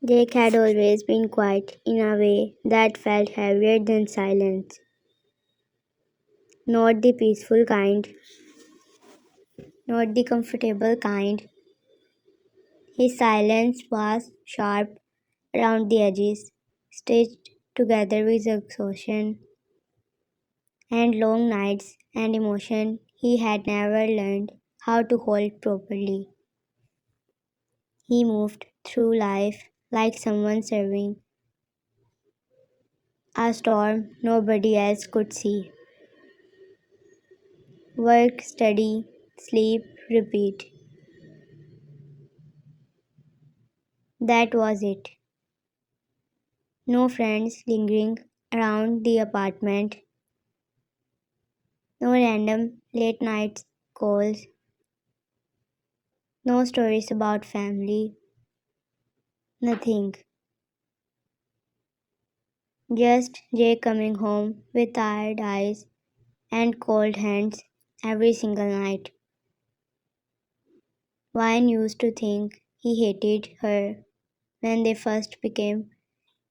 Jake had always been quiet in a way that felt heavier than silence. Not the peaceful kind, not the comfortable kind. His silence was sharp around the edges, stitched together with exhaustion and long nights and emotion he had never learned how to hold properly. He moved through life like someone serving a storm nobody else could see. Work, study, sleep, repeat. That was it. No friends lingering around the apartment, no random late night calls, no stories about family, nothing. Just Jay coming home with tired eyes and cold hands every single night. Wine used to think he hated her when they first became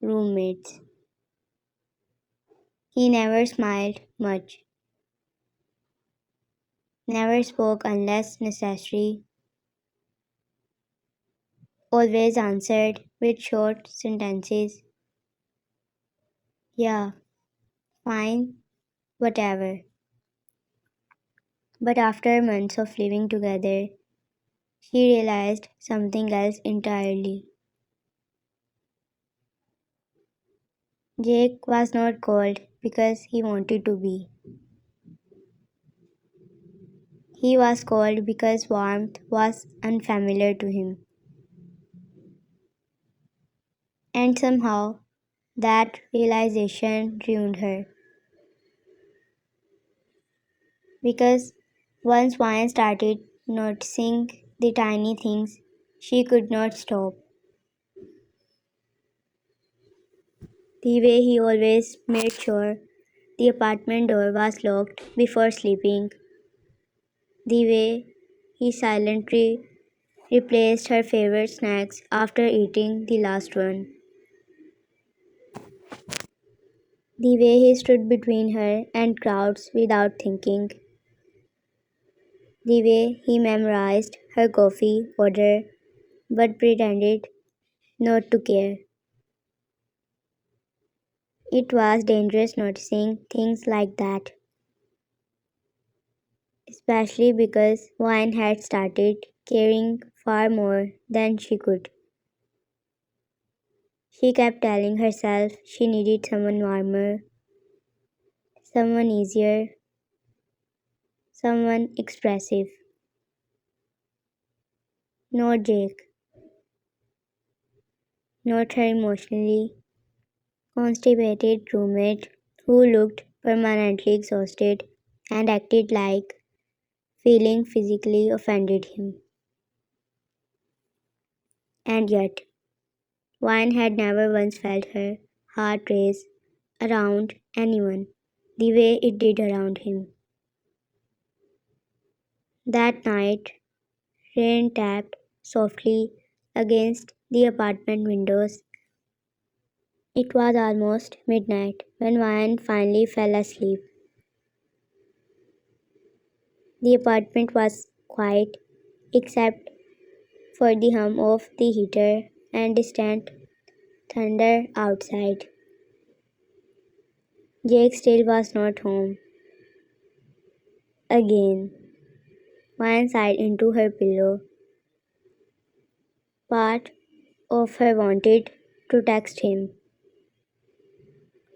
roommates. He never smiled much, never spoke unless necessary, always answered with short sentences. Yeah, fine, whatever. But after months of living together, she realized something else entirely. Jake was not cold because he wanted to be. He was cold because warmth was unfamiliar to him. And somehow, that realization ruined her. Because once Vine started noticing the tiny things, she could not stop. The way he always made sure the apartment door was locked before sleeping. The way he silently replaced her favorite snacks after eating the last one. The way he stood between her and crowds without thinking. The way he memorized her coffee order but pretended not to care. It was dangerous noticing things like that, especially because Wine had started caring far more than she could. She kept telling herself she needed someone warmer, someone easier, someone expressive. Not Jake, not her emotionally constipated roommate who looked permanently exhausted and acted like feeling physically offended him. And yet, Wine had never once felt her heart race around anyone the way it did around him. That night, rain tapped softly against the apartment windows. It was almost midnight when Wine finally fell asleep. The apartment was quiet except for the hum of the heater and distant thunder outside. Jake still was not home. Again, Wine sighed into her pillow. Part of her wanted to text him,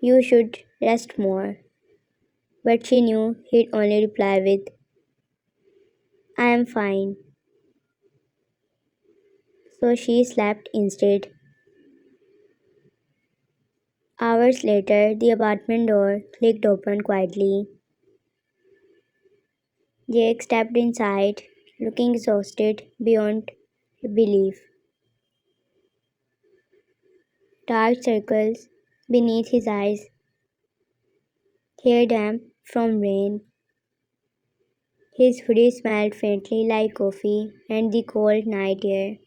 "You should rest more," but she knew he'd only reply with, "I am fine." So she slept instead. Hours later, the apartment door clicked open quietly. Jake stepped inside, looking exhausted beyond belief. Dark circles beneath his eyes, hair damp from rain. His hoodie smelled faintly like coffee and the cold night air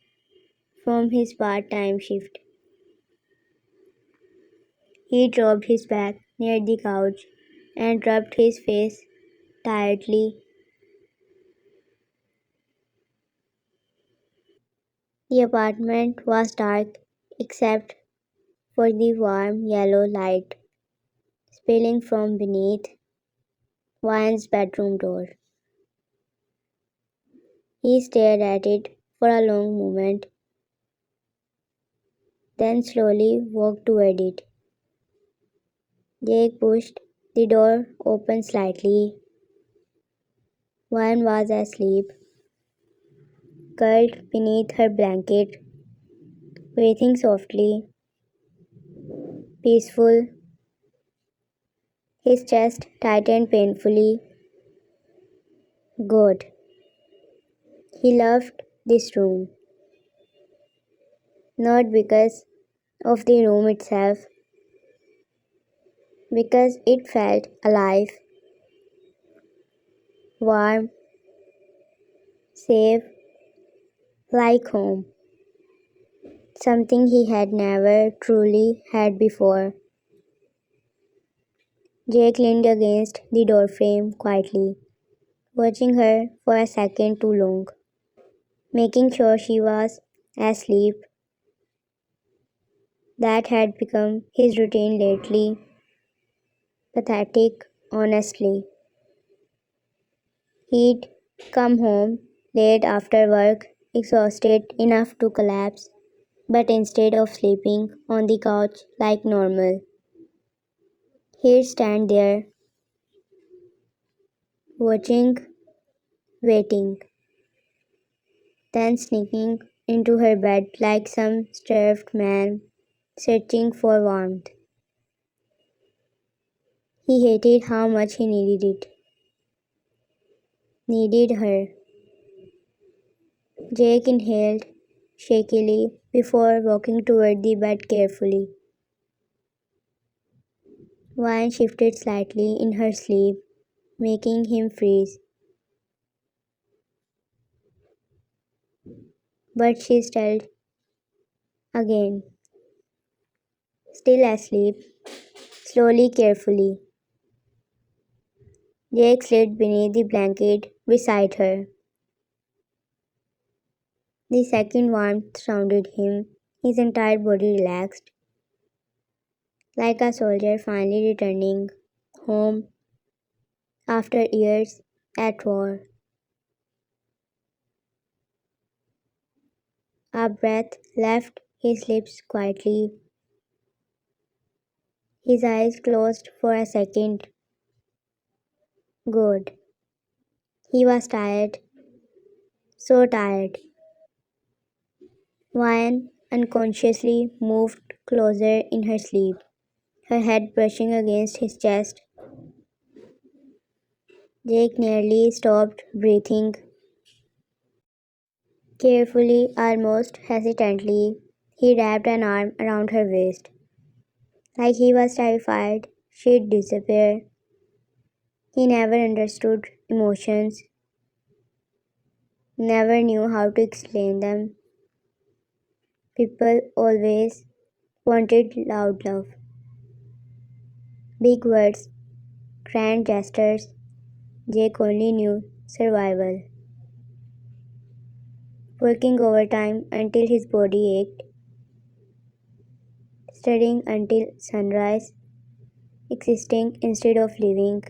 from his part time shift. He dropped his back near the couch and rubbed his face tiredly. The apartment was dark except for the warm yellow light spilling from beneath Vian's bedroom door. He stared at it for a long moment, then slowly walked toward it. Jake pushed the door open slightly. Vian was asleep, curled beneath her blanket, breathing softly, peaceful. His chest tightened painfully. Good. He loved this room, not because of the room itself, because it felt alive, warm, safe, like home, something he had never truly had before. Jake leaned against the doorframe quietly, watching her for a second too long, making sure she was asleep. That had become his routine lately, pathetic, honestly. He'd come home late after work, exhausted enough to collapse, but instead of sleeping on the couch like normal, he'd stand there, watching, waiting, then sneaking into her bed like some starved man searching for warmth. He hated how much he needed her. Jake inhaled shakily before walking toward the bed carefully. Wine shifted slightly in her sleep, making him freeze. But she startled again, still asleep, slowly, carefully. Jake slid beneath the blanket beside her. The second warmth surrounded him, his entire body relaxed, like a soldier finally returning home after years at war. A breath left his lips quietly. His eyes closed for a second. Good. He was tired, so tired. Vian unconsciously moved closer in her sleep, her head brushing against his chest. Jake nearly stopped breathing. Carefully, almost hesitantly, he wrapped an arm around her waist, like he was terrified she'd disappear. He never understood emotions, never knew how to explain them. People always wanted loud love, big words, grand gestures. Jake only knew survival, working overtime until his body ached, studying until sunrise, existing instead of living.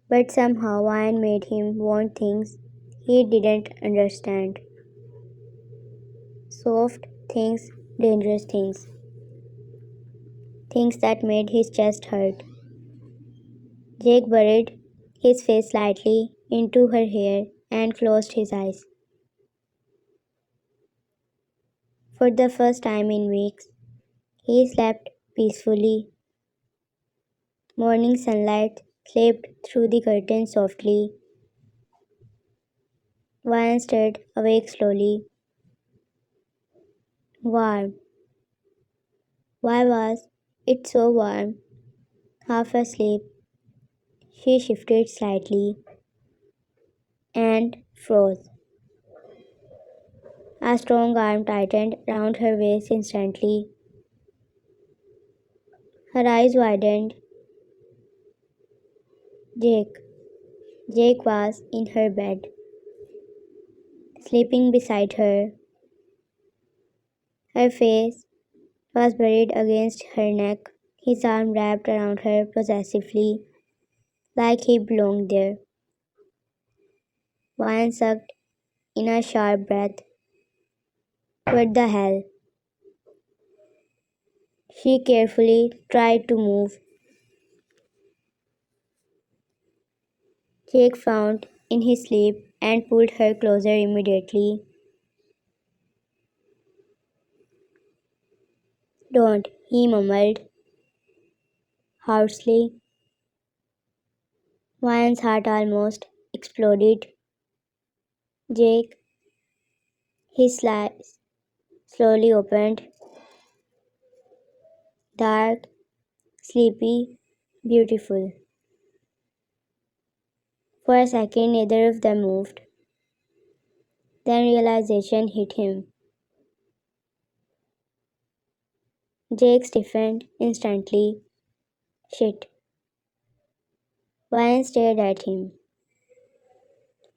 But somehow wine made him want things he didn't understand. Soft things, dangerous things, things that made his chest hurt. Jake buried his face slightly into her hair and closed his eyes. For the first time in weeks, he slept peacefully. Morning sunlight slipped through the curtains softly. Wine stirred awake slowly. Warm. Why was it so warm? Half asleep, she shifted slightly and froze. A strong arm tightened round her waist instantly. Her eyes widened. Jake. Jake was in her bed, sleeping beside her. Her face was buried against her neck, his arm wrapped around her possessively, like he belonged there. Ryan sucked in a sharp breath. What the hell? She carefully tried to move. Jake frowned in his sleep and pulled her closer immediately. Don't, he mumbled hoarsely. Ryan's heart almost exploded. Jake, his eyes slowly opened, dark, sleepy, beautiful. For a second, neither of them moved. Then realization hit him. Jake stiffened instantly. Shit. Ryan stared at him.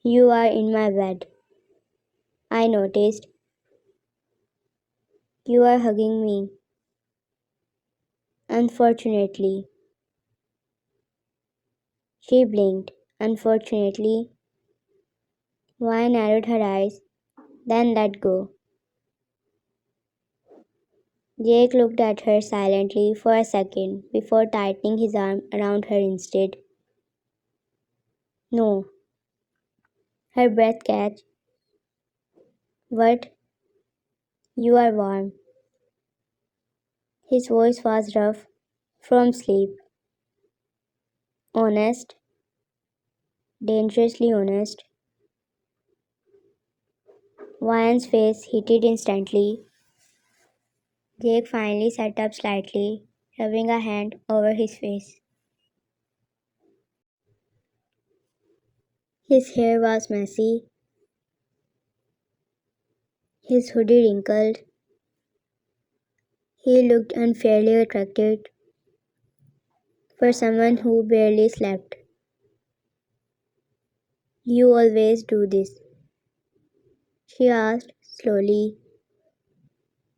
You are in my bed. I noticed. You are hugging me. Unfortunately. She blinked. Unfortunately. Ryan narrowed her eyes, then let go. Jake looked at her silently for a second before tightening his arm around her instead. No. Her breath catch. What? You are warm. His voice was rough from sleep. Honest. Dangerously honest. Ryan's face heated instantly. Jake finally sat up slightly, rubbing a hand over his face. His hair was messy, his hoodie wrinkled. He looked unfairly attractive for someone who barely slept. You always do this, she asked slowly.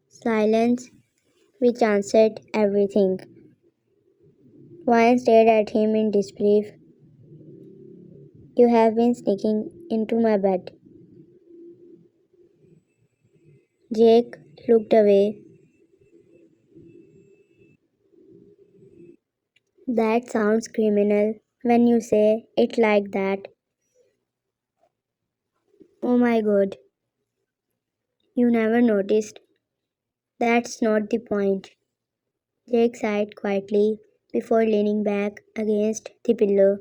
Silence, which answered everything. Ryan stared at him in disbelief. You have been sneaking into my bed. Jake looked away. That sounds criminal when you say it like that. Oh my god, you never noticed. That's not the point. Jake sighed quietly before leaning back against the pillow.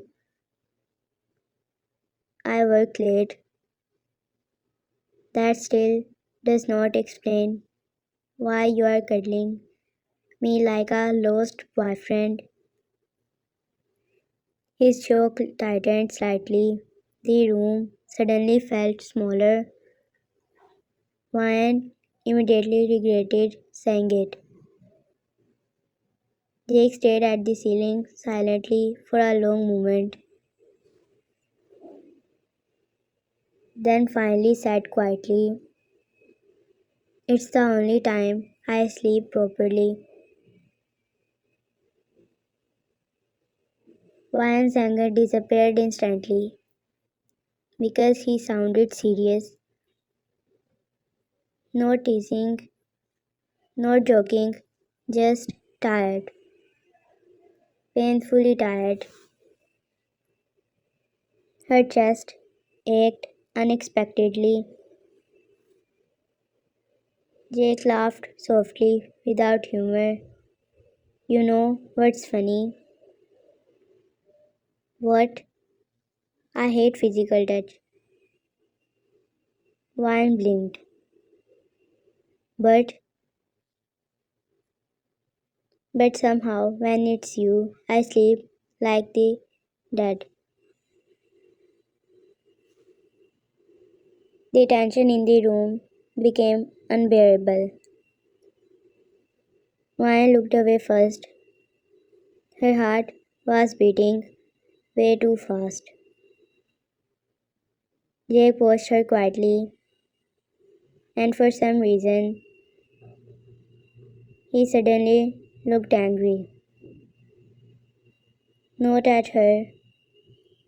I worked late. That still does not explain why you are cuddling me like a lost boyfriend. His jaw tightened slightly. The room suddenly felt smaller. Ryan immediately regretted saying it. Jake stared at the ceiling silently for a long moment, then finally said quietly, It's the only time I sleep properly. Ryan's anger disappeared instantly because he sounded serious. No teasing, no joking, just tired, painfully tired. Her chest ached unexpectedly. Jake laughed softly, without humor. You know what's funny? What? I hate physical touch. Ryan blinked. But, but somehow, when it's you, I sleep like the dead. The tension in the room became unbearable. Maya looked away first. Her heart was beating way too fast. Jake watched her quietly, and for some reason, he suddenly looked angry. Not at her,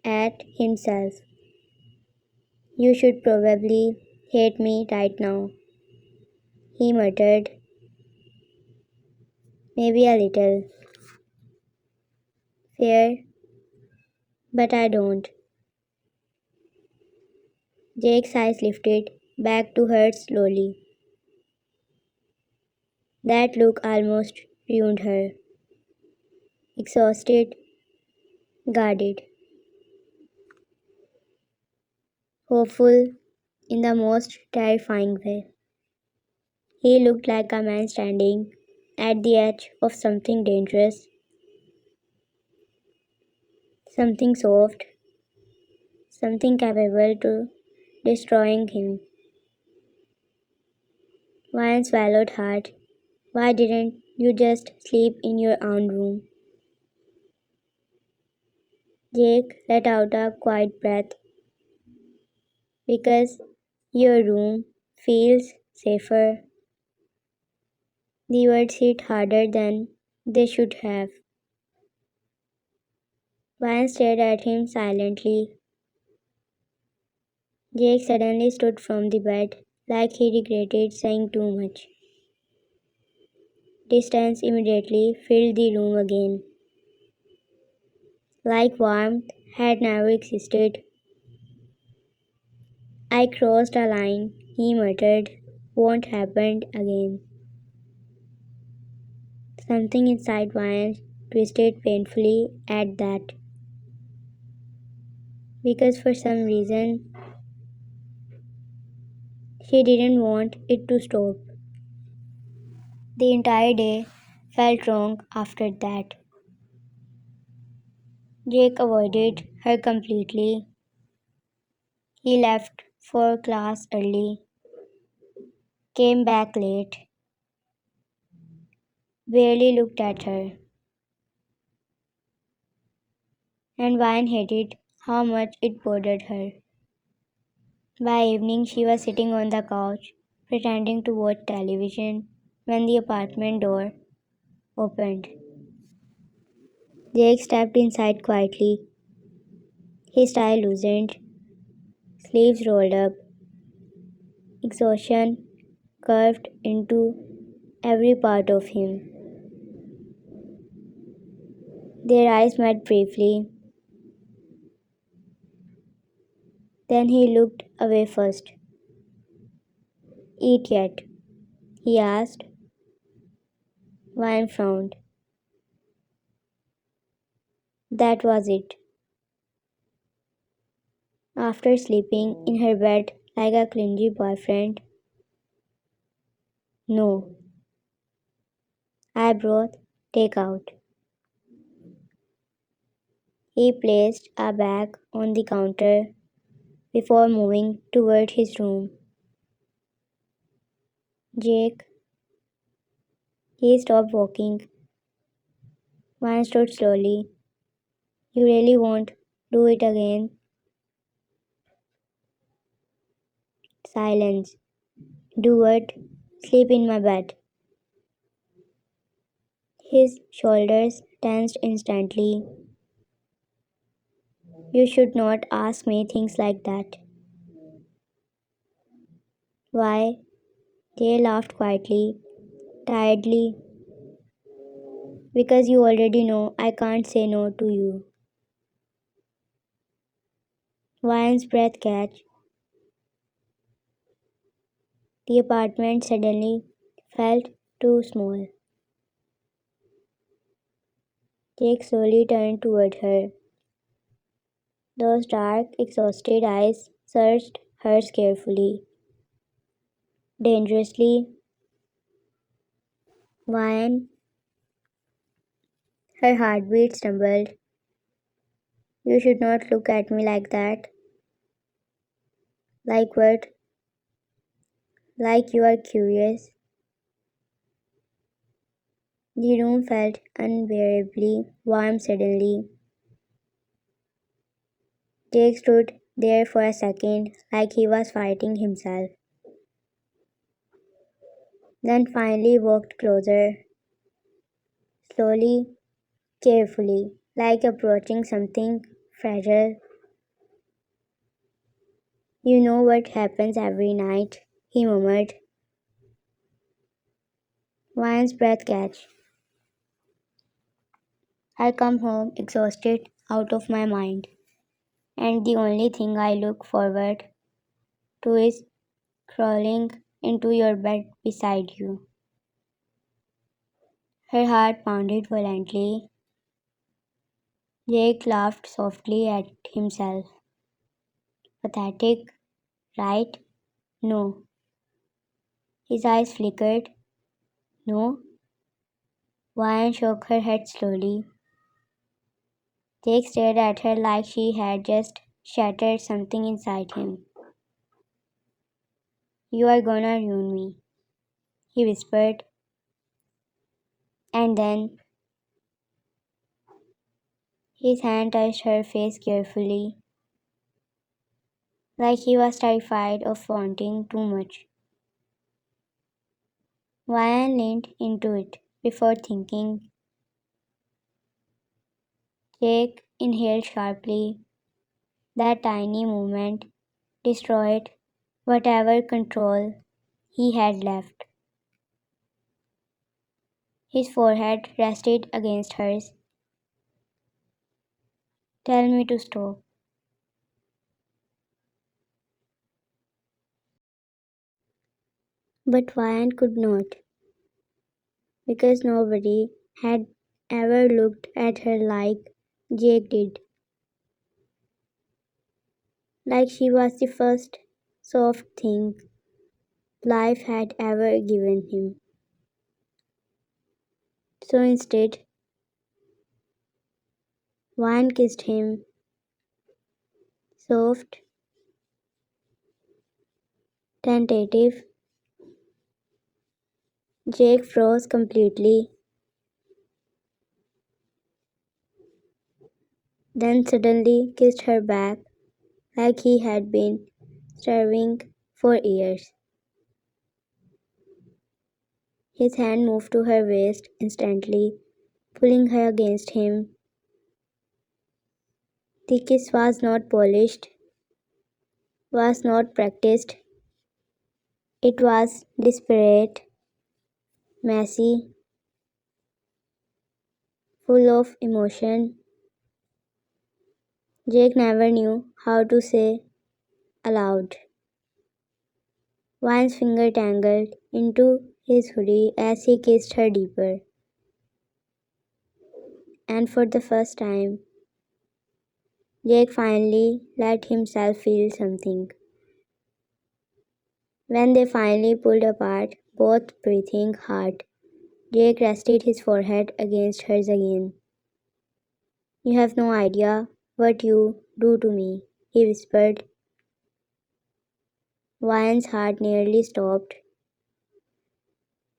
at himself. You should probably hate me right now, he muttered. Maybe a little. Fair, but I don't. Jake's eyes lifted back to hers slowly. That look almost ruined her. Exhausted, guarded, hopeful in the most terrifying way. He looked like a man standing at the edge of something dangerous, something soft, something capable to destroying him. Ryan swallowed hard. Why didn't you just sleep in your own room? Jake let out a quiet breath. Because your room feels safer. The words hit harder than they should have. Ryan stared at him silently. Jake suddenly stood from the bed, like he regretted saying too much. Distance immediately filled the room again, like warmth had never existed. I crossed a line, he muttered. Won't happen again. Something inside Ryan twisted painfully at that, because for some reason she didn't want it to stop. The entire day felt wrong after that. Jake avoided her completely. He left for class early, came back late, barely looked at her, and Vine hated how much it bothered her. By evening, she was sitting on the couch, pretending to watch television, when the apartment door opened. Jake stepped inside quietly, his tie loosened, sleeves rolled up, exhaustion curved into every part of him. Their eyes met briefly, then he looked away first. Eat yet? He asked. Vine frowned. That was it. After sleeping in her bed like a clingy boyfriend, no, I brought takeout. He placed a bag on the counter before moving toward his room. Jake, he stopped walking. Vine stood slowly. You really won't do it again? Silence. Do what? Sleep in my bed. His shoulders tensed instantly. You should not ask me things like that. Why? Jay laughed quietly, tiredly. Because you already know I can't say no to you. Ryan's breath catch. The apartment suddenly felt too small. Jake slowly turned toward her. Those dark, exhausted eyes searched hers carefully. Dangerously. Ryan, her heartbeat stumbled. You should not look at me like that. Like what? like you are curious. The room felt unbearably warm suddenly. Jake stood there for a second, like he was fighting himself, then finally walked closer, slowly, carefully, like approaching something fragile. You know what happens every night, he murmured. Ryan's breath catch. I come home exhausted, out of my mind, and the only thing I look forward to is crawling into your bed beside you. Her heart pounded violently. Jake laughed softly at himself. Pathetic, right? No. His eyes flickered. No. Ryan shook her head slowly. Jake stared at her like she had just shattered something inside him. You are gonna ruin me, he whispered, and then his hand touched her face carefully, like he was terrified of wanting too much. Ryan leaned into it before thinking. Jake inhaled sharply. That tiny movement destroyed whatever control he had left. His forehead rested against hers. Tell me to stop. But Ryan could not, because nobody had ever looked at her like Jake did, like she was the first soft thing life had ever given him. So instead, Ryan kissed him, soft, tentative. Jake froze completely, then suddenly kissed her back like he had been starving for years. His hand moved to her waist instantly, pulling her against him. The kiss was not polished, was not practiced. It was desperate, messy, full of emotion. Jake never knew how to say aloud. Vine's finger tangled into his hoodie as he kissed her deeper. And for the first time, Jake finally let himself feel something. When they finally pulled apart, both breathing hard, Jake rested his forehead against hers again. You have no idea what you do to me, he whispered. Vine's heart nearly stopped.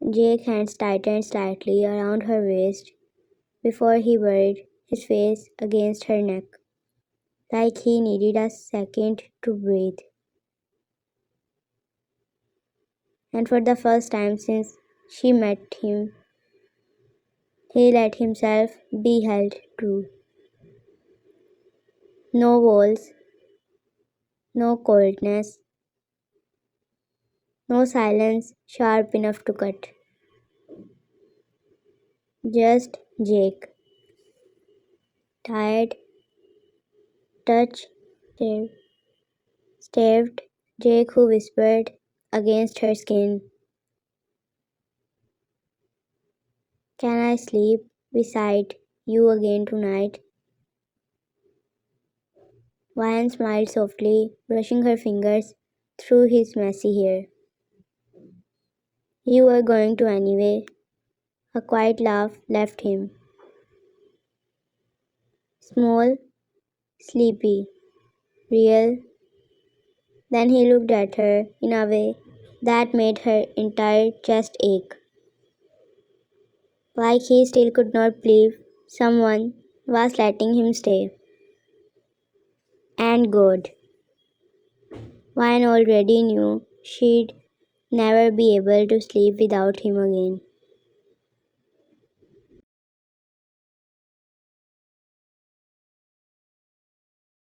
Jake's hands tightened slightly around her waist before he buried his face against her neck, like he needed a second to breathe. And for the first time since she met him, he let himself be held true. No walls, no coldness, no silence sharp enough to cut. Just Jake, tired, touched, starved, Jake who whispered against her skin, can I sleep beside you again tonight? Ryan smiled softly, brushing her fingers through his messy hair. You were going to anyway. A quiet laugh left him. Small, sleepy, real. Then he looked at her in a way that made her entire chest ache. Like he still could not believe someone was letting him stay. And God, Vine already knew she'd never be able to sleep without him again.